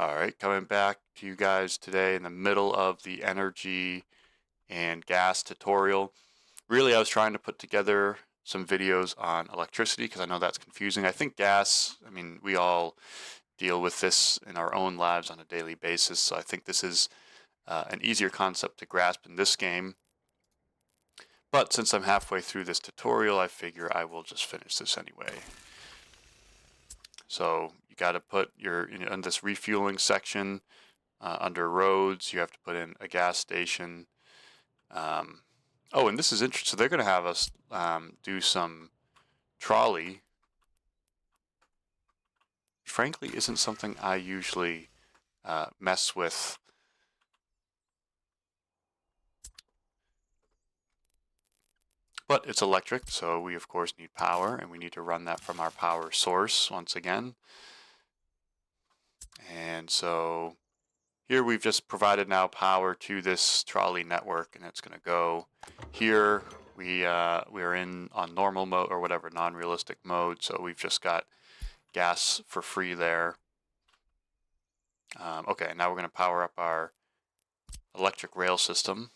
All right, coming back to you guys today in the middle of the energy and gas tutorial. Really, I was trying to put together some videos on electricity because I know that's confusing. I think gas, I mean, we all deal with this in our own lives on a daily basis, so I think this is an easier concept to grasp in this game. But since I'm halfway through this tutorial, I figure I will just finish this anyway. So you got to put in this refueling section under roads, you have to put in a gas station. Oh, and this is interesting. So they're going to have us do some trolley. Frankly, isn't something I usually mess with. But it's electric, so we of course need power, and we need to run that from our power source once again. And so here we've just provided now power to this trolley network, and it's going to go here. We are in on normal mode or whatever, non-realistic mode, so we've just got gas for free there. Okay, now we're going to power up our electric rail system.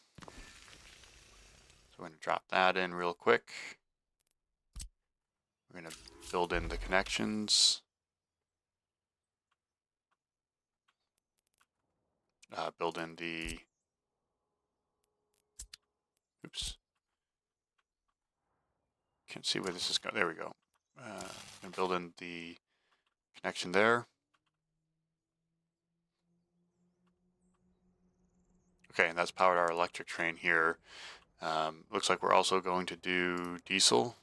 So we're going to drop that in real quick. We're going to build in the connections. Build in the, oops. Can't see where this is going. There we go. And build in the connection there. Okay, and that's powered our electric train here. Looks like we're also going to do diesel.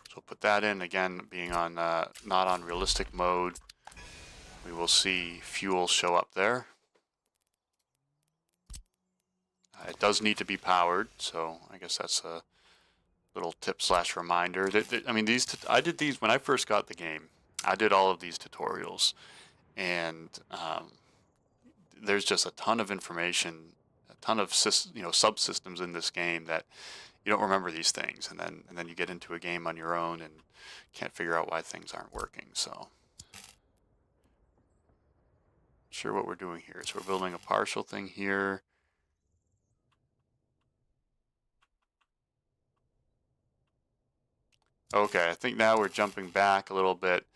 So we'll put that in, again, being on not on realistic mode. We will see fuel show up there. It does need to be powered, so I guess that's a little tip slash reminder. I mean, I did these when I first got the game. I did all of these tutorials, and there's just a ton of information, a ton of subsystems in this game that you don't remember these things, and then you get into a game on your own and can't figure out why things aren't working. So, sure what we're doing here. So we're building a partial thing here. Okay, I think now we're jumping back a little bit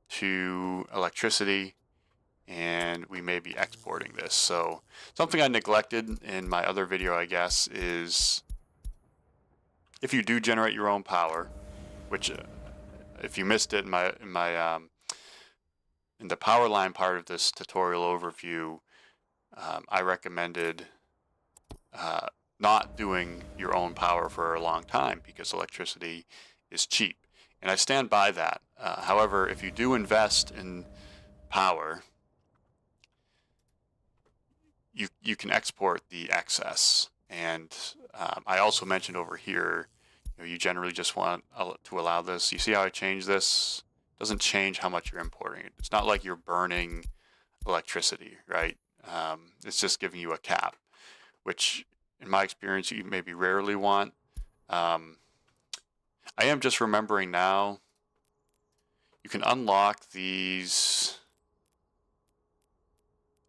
to electricity, and we may be exporting this. So something I neglected in my other video, I guess, is if you do generate your own power, which if you missed it in the power line part of this tutorial overview, I recommended not doing your own power for a long time because electricity is cheap. And I stand by that. However, if you do invest in power, you can export the excess. And I also mentioned over here, you generally just want to allow this. You see how I changed this? It doesn't change how much you're importing. It's not like you're burning electricity, right? It's just giving you a cap, which in my experience you maybe rarely want. I am just remembering now, you can unlock these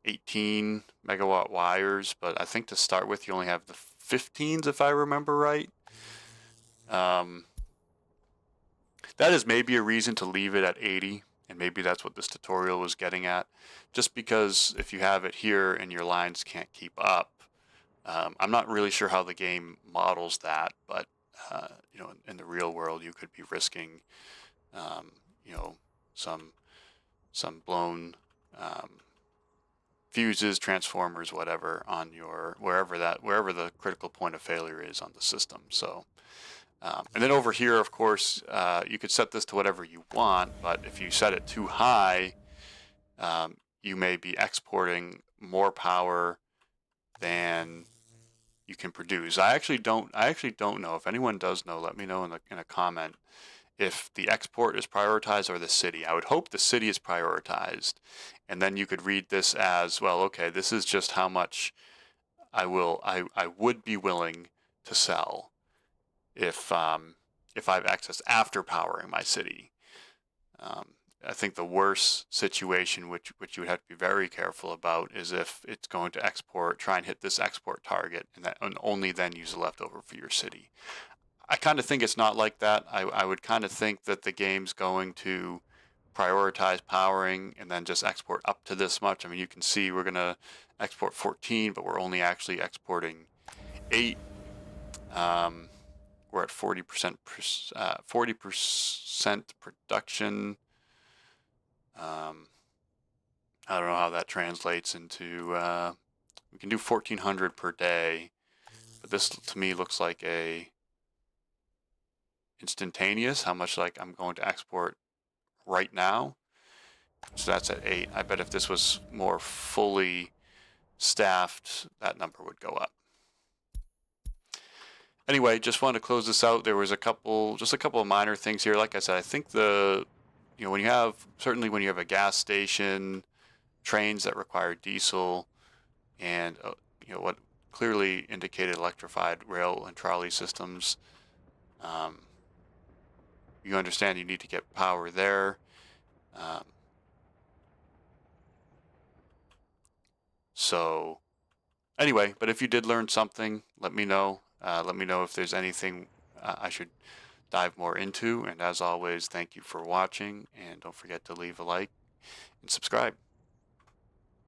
18 megawatt wires, but I think to start with you only have the 15s if I remember right. That is maybe a reason to leave it at 80, and maybe that's what this tutorial was getting at. Just because if you have it here and your lines can't keep up, I'm not really sure how the game models that, but in the real world, you could be risking, some blown fuses, transformers, whatever on your wherever the critical point of failure is on the system. So, and then over here, of course, you could set this to whatever you want, but if you set it too high, you may be exporting more power than you can produce. I actually don't know. If anyone does know, let me know in a comment if the export is prioritized or the city. I would hope the city is prioritized, and then you could read this as, well, okay, this is just how much I would be willing to sell if if I have access after powering my city. I think the worst situation, which you would have to be very careful about, is if it's going to export, try and hit this export target, and only then use the leftover for your city. I kind of think it's not like that. I would kind of think that the game's going to prioritize powering and then just export up to this much. I mean, you can see we're going to export 14, but we're only actually exporting 8. We're at 40% 40% production. I don't know how that translates into. We can do 1,400 per day, but this to me looks like a instantaneous. How much like I'm going to export right now. So that's at 8. I bet if this was more fully staffed, that number would go up. Anyway, just wanted to close this out. There was a couple of minor things here. Like I said, I think when you have a gas station, trains that require diesel, and what clearly indicated electrified rail and trolley systems, you understand you need to get power there. So anyway, but if you did learn something, let me know. Let me know if there's anything I should dive more into. And as always, thank you for watching, and don't forget to leave a like and subscribe.